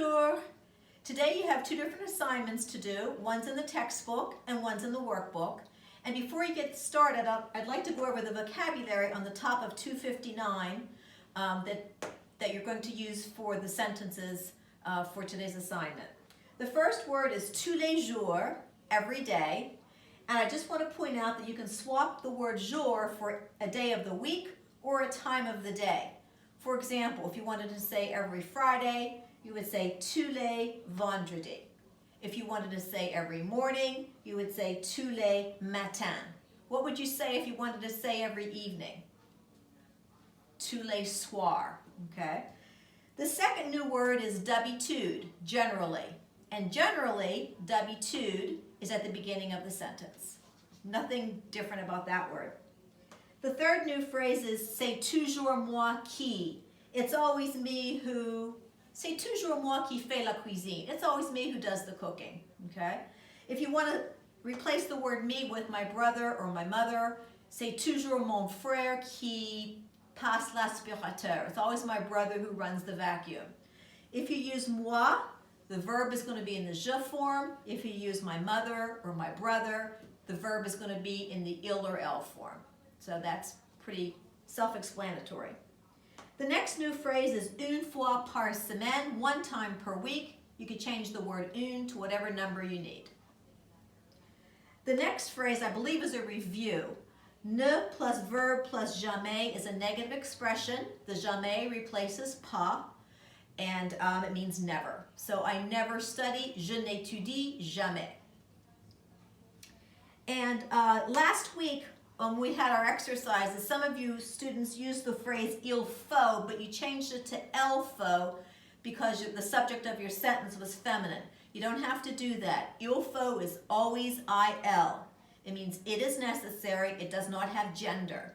Bonjour! Today you have two different assignments to do. One's in the textbook and one's in the workbook. And before you get started, I'd like to go over the vocabulary on the top of 259 that you're going to use for the sentences for today's assignment. The first word is tous les jours, every day. And I just want to point out that you can swap the word jour for a day of the week or a time of the day. For example, if you wanted to say every Friday, you would say tous les vendredis. If you wanted to say every morning, you would say tous les matins. What would you say if you wanted to say every evening? Tous les soirs, okay? The second new word is d'habitude, generally. And generally, d'habitude is at the beginning of the sentence. Nothing different about that word. The third new phrase is c'est toujours moi qui. It's always me who. C'est toujours moi qui fais la cuisine. It's always me who does the cooking, okay? If you want to replace the word me with my brother or my mother, c'est toujours mon frère qui passe l'aspirateur. It's always my brother who runs the vacuum. If you use moi, the verb is going to be in the je form. If you use my mother or my brother, the verb is going to be in the il or el form. So that's pretty self-explanatory. The next new phrase is une fois par semaine, one time per week. You could change the word une to whatever number you need. The next phrase, I believe, is a review. Ne plus verb plus jamais is a negative expression. The jamais replaces pas, and it means never. So I never study, je n'étudie jamais. And last week, when we had our exercises, some of you students used the phrase il faut, but you changed it to elle faut because the subject of your sentence was feminine. You don't have to do that. Il faut is always il. It means it is necessary. It does not have gender.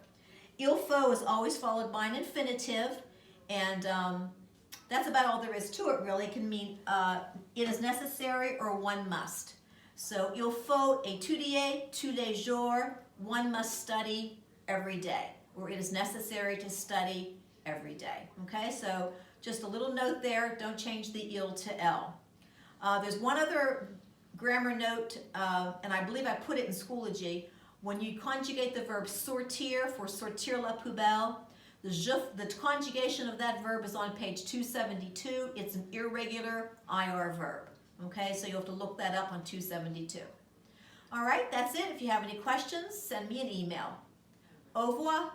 Il faut is always followed by an infinitive, and that's about all there is to it, really. It can mean it is necessary or one must. So il faut étudier tous les jours. One must study every day, or it is necessary to study every day. Okay, so just a little note there, don't change the il to el. There's one other grammar note, and I believe I put it in Schoology. When you conjugate the verb sortir for sortir la poubelle, the conjugation of that verb is on page 272. It's an irregular IR verb. Okay, so you'll have to look that up on 272. All right, that's it. If you have any questions, send me an email. Au revoir.